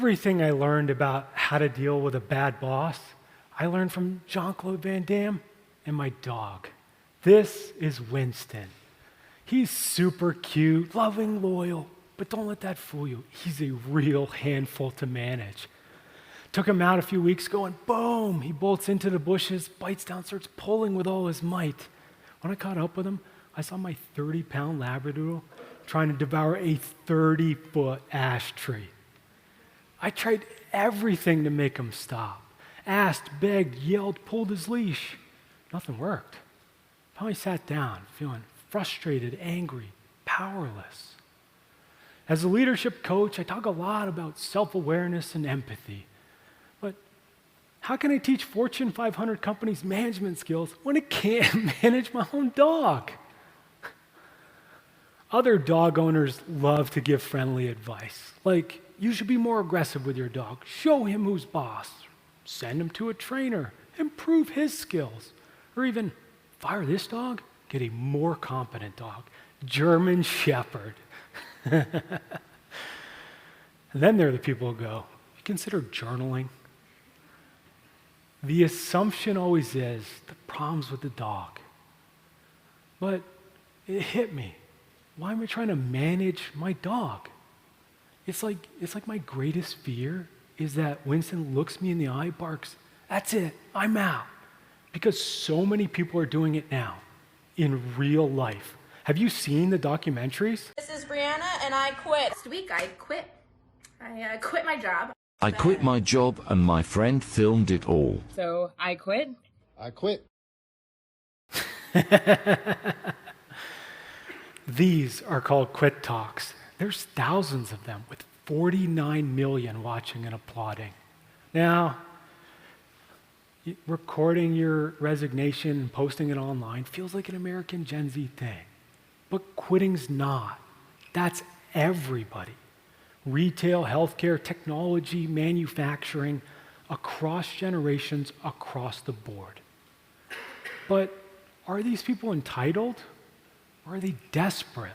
Everything I learned about how to deal with a bad boss, I learned from Jean-Claude Van Damme and my dog. This is Winston. He's super cute, loving, loyal, but don't let that fool you. He's a real handful to manage. Took him out a few weeks ago and boom, he bolts into the bushes, bites down, starts pulling with all his might. When I caught up with him, I saw my 30-pound Labradoodle trying to devour a 30-foot ash tree. I tried everything to make him stop. Asked, begged, yelled, pulled his leash. Nothing worked. Finally sat down, feeling frustrated, angry, powerless. As a leadership coach, I talk a lot about self-awareness and empathy. But how can I teach Fortune 500 companies management skills when I can't manage my own dog? Other dog owners love to give friendly advice, like, you should be more aggressive with your dog. Show him who's boss. Send him to a trainer. Improve his skills. Or even, fire this dog, get a more competent dog. German Shepherd. And then there are the people who go, you consider journaling? The assumption always is the problem's with the dog. But it hit me. Why am I trying to manage my dog? It's like my greatest fear is that Winston looks me in the eye, barks, that's it, I'm out. Because so many people are doing it now, in real life. Have you seen the documentaries? This is Brianna, and I quit. Last week I quit. I quit my job. I quit my job and my friend filmed it all. So I quit. I quit. These are called quit talks. There's thousands of them with 49 million watching and applauding. Now, recording your resignation and posting it online feels like an American Gen Z thing. But quitting's not. That's everybody. Retail, healthcare, technology, manufacturing, across generations, across the board. But are these people entitled? Or are they desperate?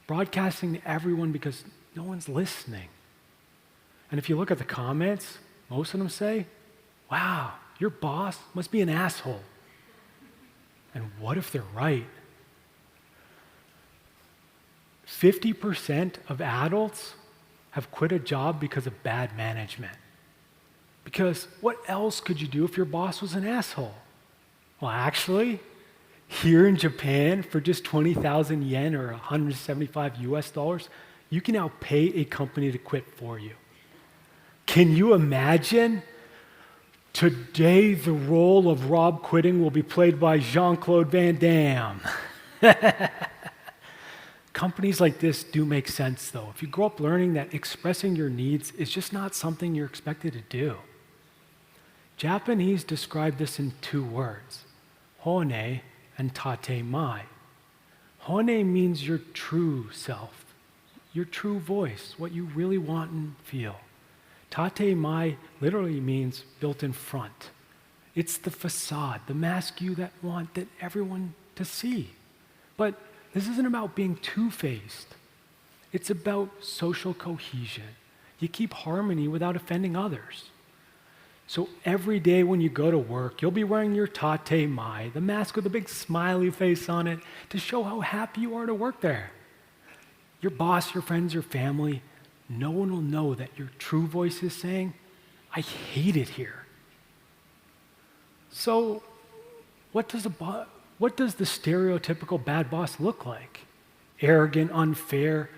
Broadcasting to everyone because no one's listening. And if you look at the comments, most of them say, wow, your boss must be an asshole. And what if they're right? 50% of adults have quit a job because of bad management. Because what else could you do if your boss was an asshole? Well, actually, here in Japan, for just 20,000 yen or 175 US dollars, you can now pay a company to quit for you. Can you imagine? Today, the role of Rob quitting will be played by Jean-Claude Van Damme. Companies like this do make sense, though. If you grow up learning that expressing your needs is just not something you're expected to do. Japanese describe this in 2 words, hone and tatemae. Hone means your true self, your true voice, what you really want and feel. Tatemae literally means built in front. It's the facade, the mask you that want that everyone to see. But this isn't about being two-faced. It's about social cohesion. You keep harmony without offending others. So every day when you go to work, you'll be wearing your tatemae, the mask with a big smiley face on it, to show how happy you are to work there. Your boss, your friends, your family, no one will know that your true voice is saying, I hate it here. So what does the stereotypical bad boss look like? Arrogant, unfair,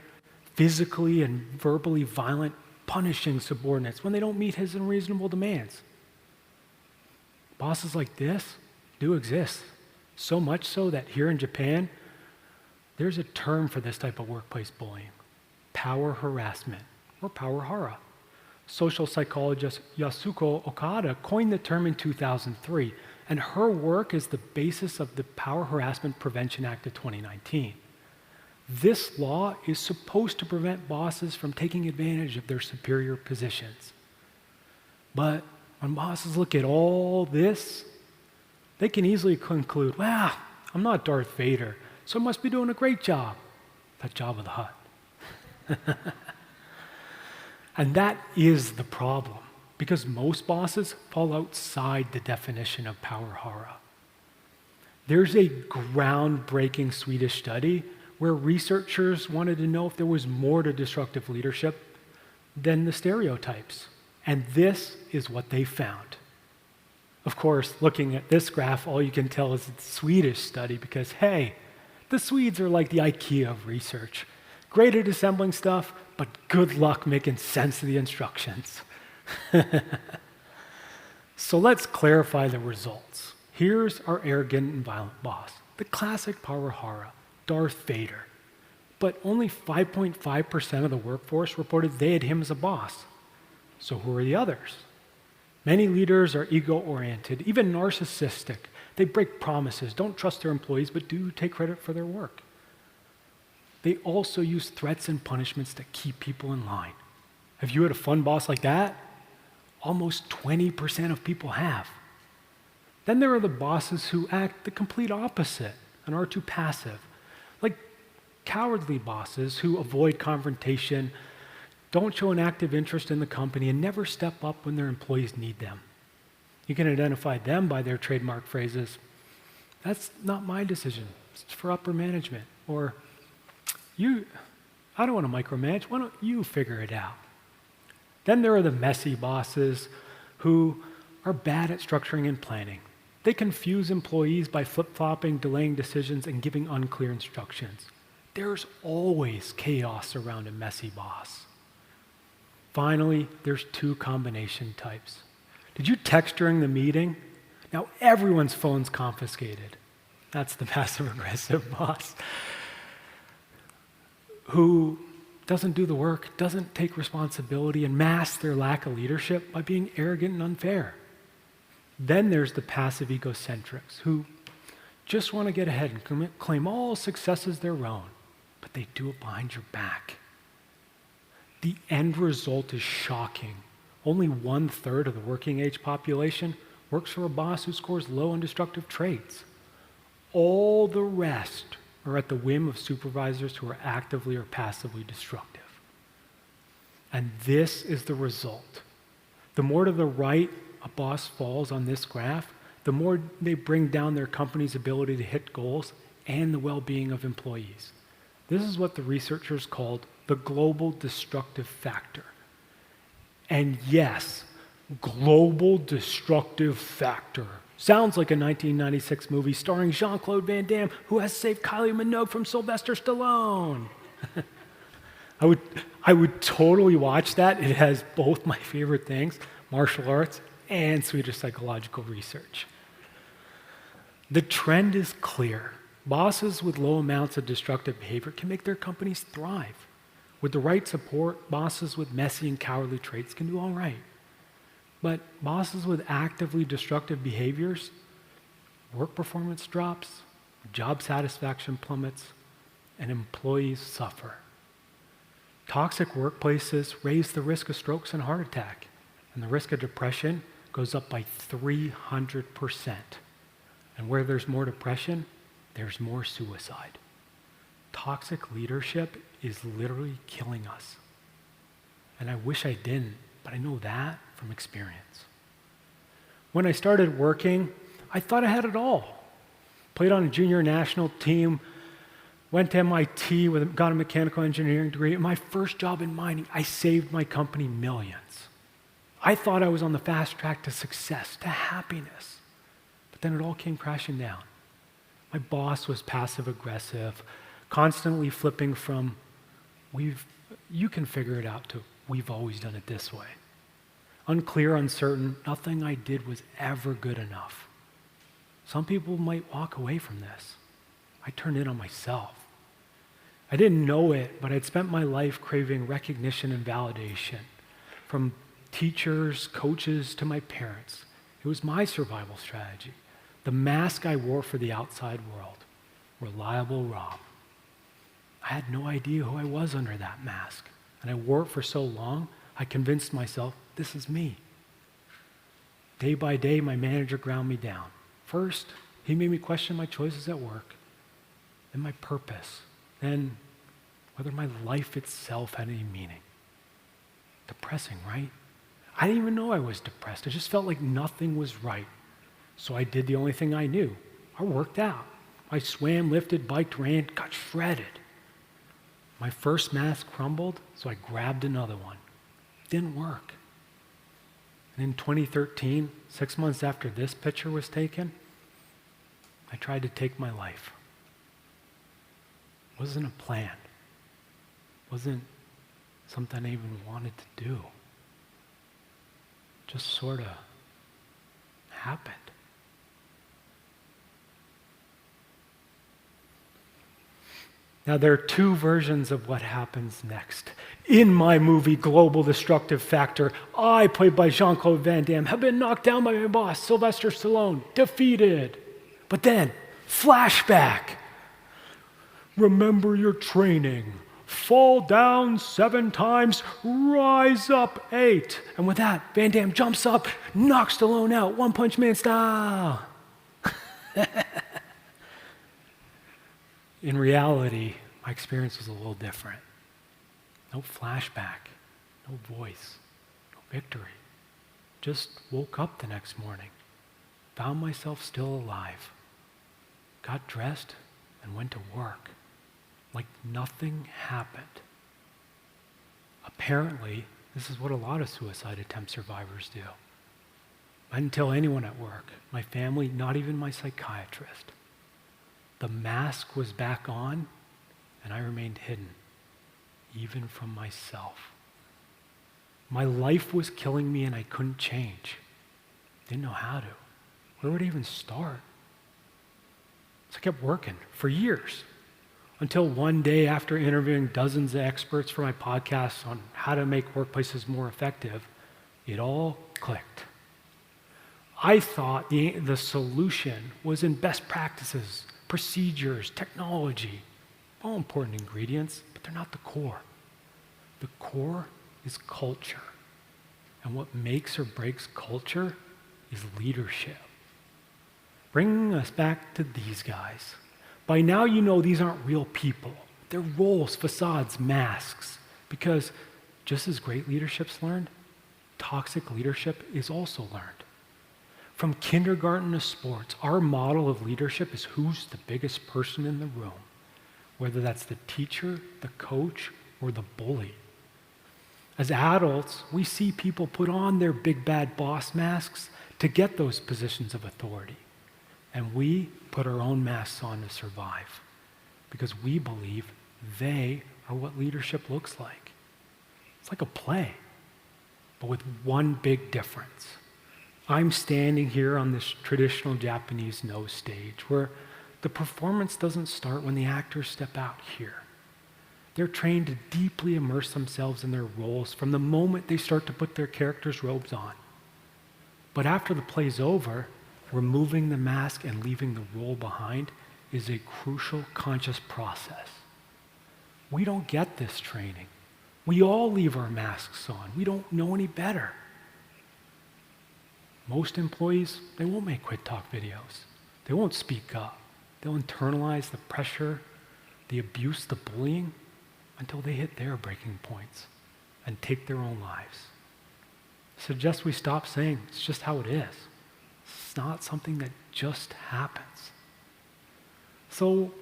physically and verbally violent, punishing subordinates when they don't meet his unreasonable demands. Bosses like this do exist, so much so that here in Japan, there's a term for this type of workplace bullying, power harassment, or power hara. Social psychologist Yasuko Okada coined the term in 2003, and her work is the basis of the Power Harassment Prevention Act of 2019. This law is supposed to prevent bosses from taking advantage of their superior positions. But when bosses look at all this, they can easily conclude, well, I'm not Darth Vader, so I must be doing a great job. That Jabba the Hutt. And that is the problem, because most bosses fall outside the definition of power hara. There's a groundbreaking Swedish study where researchers wanted to know if there was more to destructive leadership than the stereotypes. And this is what they found. Of course, looking at this graph, all you can tell is it's a Swedish study because, hey, the Swedes are like the IKEA of research. Great at assembling stuff, but good luck making sense of the instructions. So let's clarify the results. Here's our arrogant and violent boss, the classic power hara, Darth Vader. But only 5.5% of the workforce reported they had him as a boss. So who are the others? Many leaders are ego-oriented, even narcissistic. They break promises, don't trust their employees, but do take credit for their work. They also use threats and punishments to keep people in line. Have you had a fun boss like that? Almost 20% of people have. Then there are the bosses who act the complete opposite and are too passive, like cowardly bosses who avoid confrontation, don't show an active interest in the company, and never step up when their employees need them. You can identify them by their trademark phrases, "That's not my decision, it's for upper management," or "I don't want to micromanage, why don't you figure it out?" Then there are the messy bosses who are bad at structuring and planning. They confuse employees by flip-flopping, delaying decisions, and giving unclear instructions. There's always chaos around a messy boss. Finally, there's two combination types. Did you text during the meeting? Now everyone's phone's confiscated. That's the passive-aggressive boss who doesn't do the work, doesn't take responsibility, and masks their lack of leadership by being arrogant and unfair. Then there's the passive egocentrics who just want to get ahead and claim all success as their own, but they do it behind your back. The end result is shocking. Only 1/3 of the working age population works for a boss who scores low on destructive traits. All the rest are at the whim of supervisors who are actively or passively destructive. And this is the result. The more to the right a boss falls on this graph, the more they bring down their company's ability to hit goals and the well-being of employees. This is what the researchers called the global destructive factor. And yes, global destructive factor. Sounds like a 1996 movie starring Jean-Claude Van Damme, who has saved Kylie Minogue from Sylvester Stallone. I would totally watch that. It has both my favorite things, martial arts and Swedish psychological research. The trend is clear. Bosses with low amounts of destructive behavior can make their companies thrive. With the right support, bosses with messy and cowardly traits can do all right. But bosses with actively destructive behaviors, work performance drops, job satisfaction plummets, and employees suffer. Toxic workplaces raise the risk of strokes and heart attack, and the risk of depression goes up by 300%. And where there's more depression, there's more suicide. Toxic leadership is literally killing us. And I wish I didn't, but I know that from experience. When I started working, I thought I had it all. Played on a junior national team, went to MIT, got a mechanical engineering degree. My first job in mining, I saved my company millions. I thought I was on the fast track to success, to happiness. But then it all came crashing down. My boss was passive aggressive, constantly flipping from, you can figure it out, to we've always done it this way. Unclear, uncertain, nothing I did was ever good enough. Some people might walk away from this. I turned in on myself. I didn't know it, but I'd spent my life craving recognition and validation from teachers, coaches, to my parents. It was my survival strategy. The mask I wore for the outside world. Reliable Rob. I had no idea who I was under that mask. And I wore it for so long, I convinced myself, this is me. Day by day, my manager ground me down. First, he made me question my choices at work, then my purpose, then whether my life itself had any meaning. Depressing, right? I didn't even know I was depressed. I just felt like nothing was right. So I did the only thing I knew. I worked out. I swam, lifted, biked, ran, got shredded. My first mask crumbled, so I grabbed another one. Didn't work. And in 2013, 6 months after this picture was taken, I tried to take my life. It wasn't a plan. It wasn't something I even wanted to do. It just sort of happened. Now, there are two versions of what happens next. In my movie, Global Destructive Factor, I, played by Jean-Claude Van Damme, have been knocked down by my boss, Sylvester Stallone, defeated. But then, flashback. Remember your training. Fall down 7 times, rise up 8. And with that, Van Damme jumps up, knocks Stallone out, One Punch Man style. In reality, my experience was a little different. No flashback, no voice, no victory. Just woke up the next morning, found myself still alive, got dressed, and went to work like nothing happened. Apparently, this is what a lot of suicide attempt survivors do. I didn't tell anyone at work, my family, not even my psychiatrist. The mask was back on, and I remained hidden, even from myself. My life was killing me, and I couldn't change. Didn't know how to. Where would I even start? So I kept working for years, until one day, after interviewing dozens of experts for my podcast on how to make workplaces more effective, it all clicked. I thought the solution was in best practices, procedures, technology, all important ingredients, but they're not the core. The core is culture. And what makes or breaks culture is leadership. Bringing us back to these guys. By now you know these aren't real people. They're roles, facades, masks. Because just as great leadership's learned, toxic leadership is also learned. From kindergarten to sports, our model of leadership is who's the biggest person in the room, whether that's the teacher, the coach, or the bully. As adults, we see people put on their big bad boss masks to get those positions of authority. And we put our own masks on to survive because we believe they are what leadership looks like. It's like a play, but with one big difference. I'm standing here on this traditional Japanese no stage where the performance doesn't start when the actors step out here. They're trained to deeply immerse themselves in their roles from the moment they start to put their characters' robes on. But after the play's over, removing the mask and leaving the role behind is a crucial conscious process. We don't get this training. We all leave our masks on. We don't know any better. Most employees, they won't make quit talk videos. They won't speak up. They'll internalize the pressure, the abuse, the bullying until they hit their breaking points and take their own lives. I suggest we stop saying it's just how it is. It's not something that just happens. So,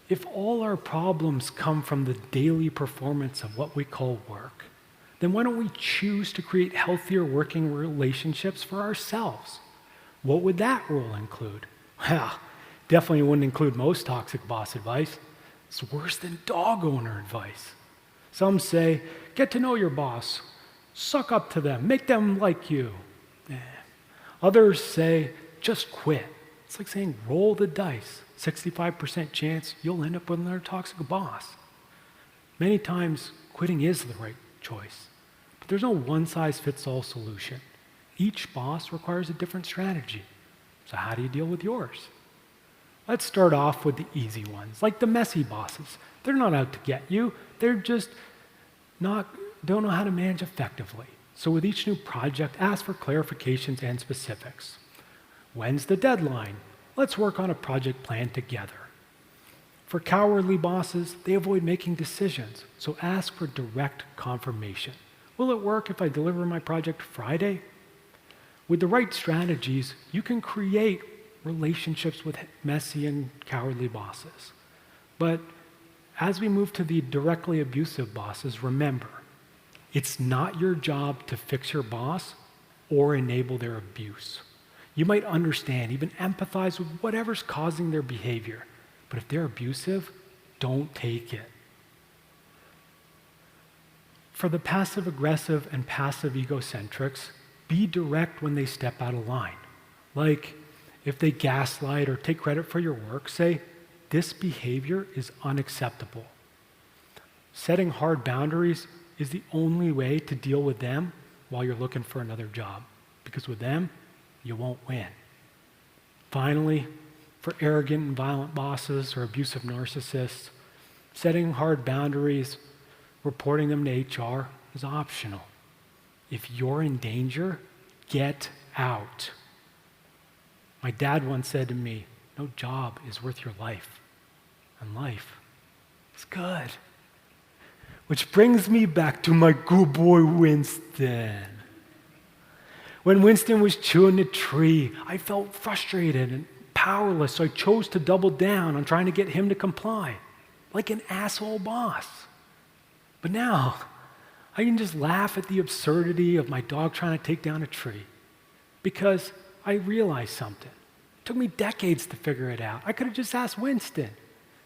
if all our problems come from the daily performance of what we call work, then why don't we choose to create healthier working relationships for ourselves? What would that role include? Well, definitely wouldn't include most toxic boss advice. It's worse than dog owner advice. Some say, get to know your boss, suck up to them, make them like you. Others say, just quit. It's like saying, roll the dice. 65% chance you'll end up with another toxic boss. Many times, quitting is the right choice. But there's no one-size-fits-all solution. Each boss requires a different strategy. So how do you deal with yours? Let's start off with the easy ones, like the messy bosses. They're not out to get you. They're just don't know how to manage effectively. So with each new project, ask for clarifications and specifics. When's the deadline? Let's work on a project plan together. For cowardly bosses, they avoid making decisions, so ask for direct confirmation. Will it work if I deliver my project Friday? With the right strategies, you can create relationships with messy and cowardly bosses. But as we move to the directly abusive bosses, remember, it's not your job to fix your boss or enable their abuse. You might understand, even empathize with whatever's causing their behavior, but if they're abusive, don't take it. For the passive-aggressive and passive egocentrics, be direct when they step out of line. Like, if they gaslight or take credit for your work, say, this behavior is unacceptable. Setting hard boundaries is the only way to deal with them while you're looking for another job, because with them, you won't win. Finally, for arrogant and violent bosses or abusive narcissists, setting hard boundaries, reporting them to HR is optional. If you're in danger, get out. My dad once said to me, no job is worth your life, and life is good. Which brings me back to my good boy Winston. When Winston was chewing the tree, I felt frustrated and powerless, so I chose to double down on trying to get him to comply, like an asshole boss. But now, I can just laugh at the absurdity of my dog trying to take down a tree, because I realized something. It took me decades to figure it out. I could have just asked Winston.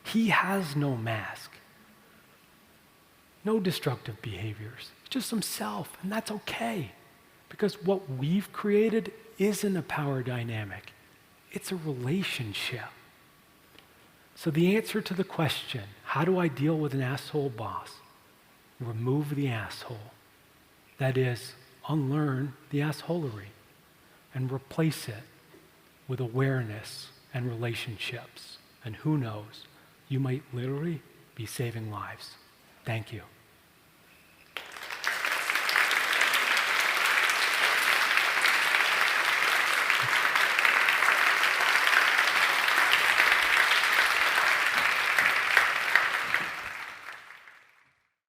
He has no mask. No destructive behaviors, just himself, and that's okay. Because what we've created isn't a power dynamic, it's a relationship. So the answer to the question, how do I deal with an asshole boss? Remove the asshole. That is, unlearn the assholery and replace it with awareness and relationships. And who knows, you might literally be saving lives. Thank you.